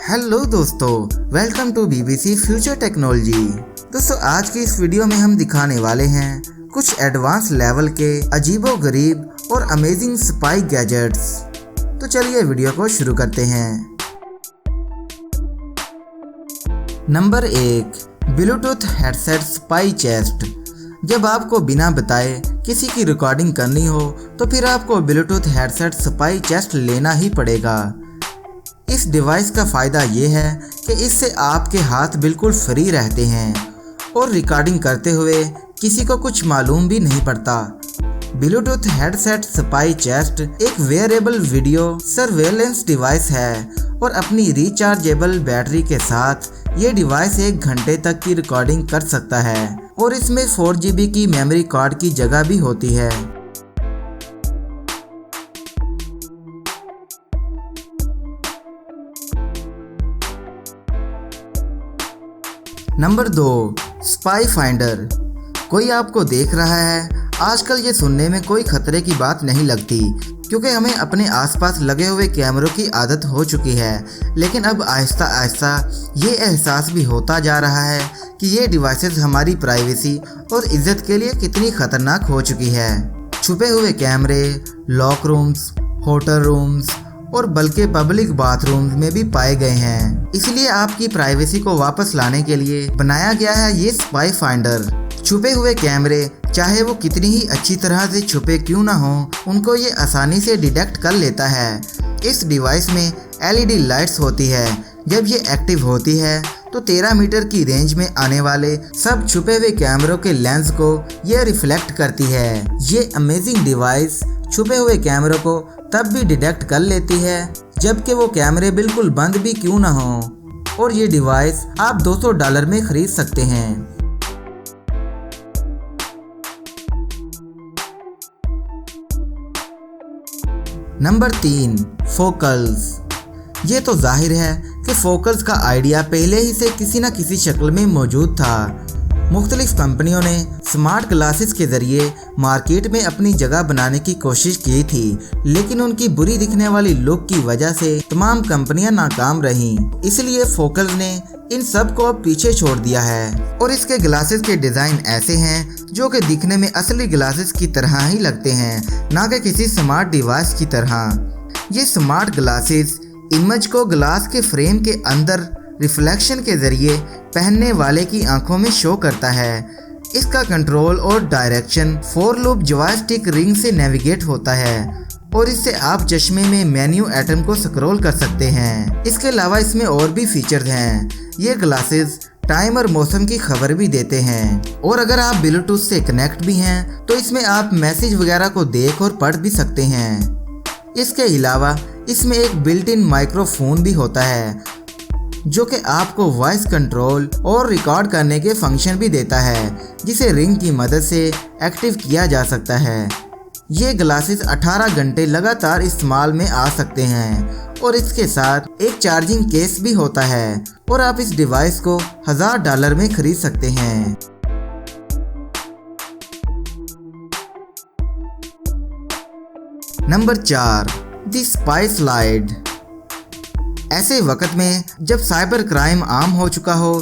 Hello दोस्तों, welcome to BBC future technology. दोस्तों, आज की इस वीडियो में हम दिखाने वाले हैं कुछ एडवांस लेवल के अजीबोगरीब और अमेजिंग स्पाई गैजेट्स। तो चलिए वीडियो को शुरू करते हैं। Number 1, Bluetooth headset spy chest. जब आपको बिना बताए किसी की रिकॉर्डिंग करनी हो तो फिर आपको ब्लूटूथ हेडसेट स्पाई चेस्ट लेना ही पड़ेगा। इस डिवाइस का फ़ायदा ये है कि इससे आपके हाथ बिल्कुल फ्री रहते हैं और रिकॉर्डिंग करते हुए किसी को कुछ मालूम भी नहीं पड़ता। ब्लूटूथ हेडसेट स्पाई चेस्ट एक वेयरेबल वीडियो सर्वेलेंस डिवाइस है और अपनी रिचार्जेबल बैटरी के साथ ये डिवाइस 1 घंटे तक की रिकॉर्डिंग कर सकता है और इसमें 4 GB की मेमोरी कार्ड की जगह भी होती है। Number 2, spy finder. कोई आपको देख रहा है। आजकल ये सुनने में कोई खतरे की बात नहीं लगती क्योंकि हमें अपने आसपास लगे हुए कैमरों की आदत हो चुकी है, लेकिन अब आहिस्ता आहिस्ता ये एहसास भी होता जा रहा है कि ये डिवाइसेस हमारी प्राइवेसी और इज्जत के लिए कितनी खतरनाक हो चुकी है। छुपे हुए कैमरे लॉक रूम्स, होटल रूम्स और बल्कि पब्लिक बाथरूम्स में भी पाए गए हैं। इसलिए आपकी प्राइवेसी को वापस लाने के लिए बनाया गया है ये स्पाई फाइंडर। छुपे हुए कैमरे चाहे वो कितनी ही अच्छी तरह से छुपे क्यों ना हो, उनको ये आसानी से डिटेक्ट कर लेता है। इस डिवाइस में LED लाइट्स होती है। जब ये एक्टिव होती है तो 13 मीटर की रेंज में आने वाले सब छुपे हुए कैमरों के लेंस को ये रिफ्लेक्ट करती है। ये अमेजिंग डिवाइस छुपे हुए कैमरों को तब भी डिटेक्ट कर लेती है जबकि वो कैमरे बिल्कुल बंद भी क्यों ना हो, और ये डिवाइस आप $200 में खरीद सकते हैं। Number 3, vocals. ये तो जाहिर है कि फोकल्स का आइडिया पहले ही से किसी न किसी शक्ल में मौजूद था। मुख्तलिफ कंपनियों ने स्मार्ट ग्लासेस के ज़रिए मार्केट में अपनी जगह बनाने की कोशिश की थी, लेकिन उनकी बुरी दिखने वाली लुक की वजह से तमाम कंपनियां नाकाम रहीं। इसलिए फोकल्स ने इन सब को अब पीछे छोड़ दिया है और इसके ग्लासेस के डिज़ाइन ऐसे हैं जो कि दिखने में असली ग्लासेस की तरह ही लगते हैं, ना कि किसी स्मार्ट डिवाइस की तरह। ये स्मार्ट ग्लासेस इमेज को ग्लास के फ्रेम के अंदर रिफ्लेक्शन के ज़रिए पहनने वाले की आंखों में शो करता है। इसका कंट्रोल और डायरेक्शन 4 लूप जॉयस्टिक रिंग से नेविगेट होता है और इससे आप चश्मे में मेन्यू आइटम को स्क्रॉल कर सकते हैं। इसके अलावा इसमें और भी फीचर्स हैं। ये ग्लासेस टाइम और मौसम की खबर भी देते हैं और अगर आप ब्लूटूथ से कनेक्ट भी हैं तो इसमें आप मैसेज वगैरह को देख और पढ़ भी सकते हैं। इसके अलावा इसमें एक बिल्ट इन माइक्रोफोन भी होता है जो कि आपको वॉइस कंट्रोल और रिकॉर्ड करने के फंक्शन भी देता है, जिसे रिंग की मदद से एक्टिव किया जा सकता है। ये ग्लासेस 18 घंटे लगातार इस्तेमाल में आ सकते हैं और इसके साथ एक चार्जिंग केस भी होता है और आप इस डिवाइस को $1000 में खरीद सकते हैं। Number 4, the spy slide. ऐसे वक्त में जब साइबर क्राइम आम हो चुका हो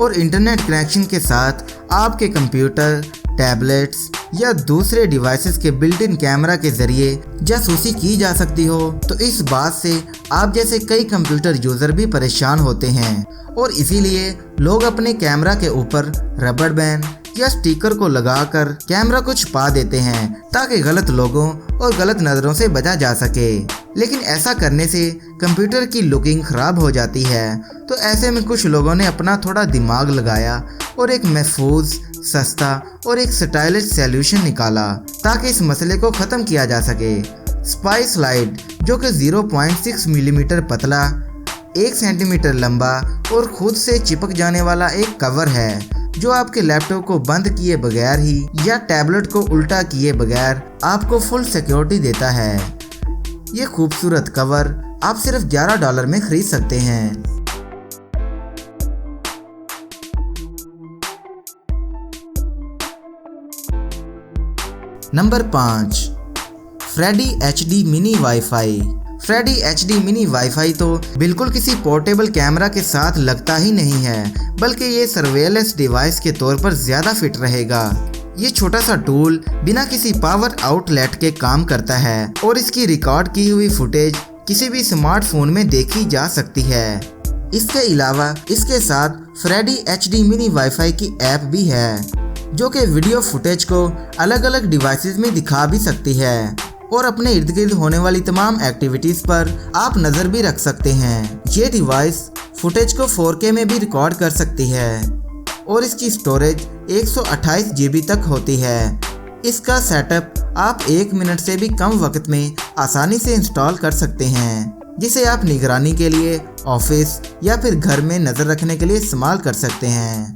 और इंटरनेट कनेक्शन के साथ आपके कंप्यूटर, टैबलेट्स या दूसरे डिवाइसेस के बिल्ट इन कैमरा के ज़रिए जासूसी की जा सकती हो, तो इस बात से आप जैसे कई कंप्यूटर यूज़र भी परेशान होते हैं और इसीलिए लोग अपने कैमरा के ऊपर रबर बैंड या स्टिकर को लगाकर कैमरा को छुपा देते हैं ताकि गलत लोगों और गलत नज़रों से बचा जा सके। लेकिन ऐसा करने से कंप्यूटर की लुकिंग ख़राब हो जाती है, तो ऐसे में कुछ लोगों ने अपना थोड़ा दिमाग लगाया और एक महफूज, सस्ता और एक स्टाइलिश सॉल्यूशन निकाला ताकि इस मसले को ख़त्म किया जा सके। स्पाई स्लाइड, जो कि 0.6 मिलीमीटर पतला, 1 सेंटीमीटर लंबा और खुद से चिपक जाने वाला एक कवर है जो आपके लैपटॉप को बंद किए बगैर ही या टैबलेट को उल्टा किए बगैर आपको फुल सिक्योरिटी देता है। ये खूबसूरत कवर आप सिर्फ $11 में खरीद सकते हैं। Number 5, Freddy HD mini wifi. Freddy HD mini wifi तो बिल्कुल किसी पोर्टेबल कैमरा के साथ लगता ही नहीं है, बल्कि ये सर्वेलेंस डिवाइस के तौर पर ज़्यादा फिट रहेगा। ये छोटा सा टूल बिना किसी पावर आउटलेट के काम करता है और इसकी रिकॉर्ड की हुई फुटेज किसी भी स्मार्टफोन में देखी जा सकती है। इसके अलावा इसके साथ फ्रेडी HD मिनी वाईफाई की ऐप भी है, जो कि वीडियो फुटेज को अलग अलग डिवाइसेस में दिखा भी सकती है और अपने इर्द गिर्द होने वाली तमाम एक्टिविटीज़ पर आप नज़र भी रख सकते हैं। ये डिवाइस फुटेज को 4K में भी रिकॉर्ड कर सकती है और इसकी स्टोरेज 128 GB तक होती है। इसका सेटअप आप 1 मिनट से भी कम वक्त में आसानी से इंस्टॉल कर सकते हैं, जिसे आप निगरानी के लिए, ऑफिस या फिर घर में नज़र रखने के लिए इस्तेमाल कर सकते हैं।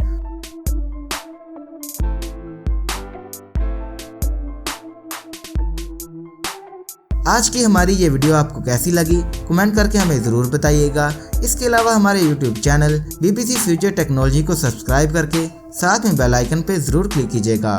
आज की हमारी ये वीडियो आपको कैसी लगी कमेंट करके हमें ज़रूर बताइएगा। इसके अलावा हमारे YouTube channel BBC future technology को सब्सक्राइब करके साथ में बेल आइकन पे ज़रूर क्लिक कीजिएगा।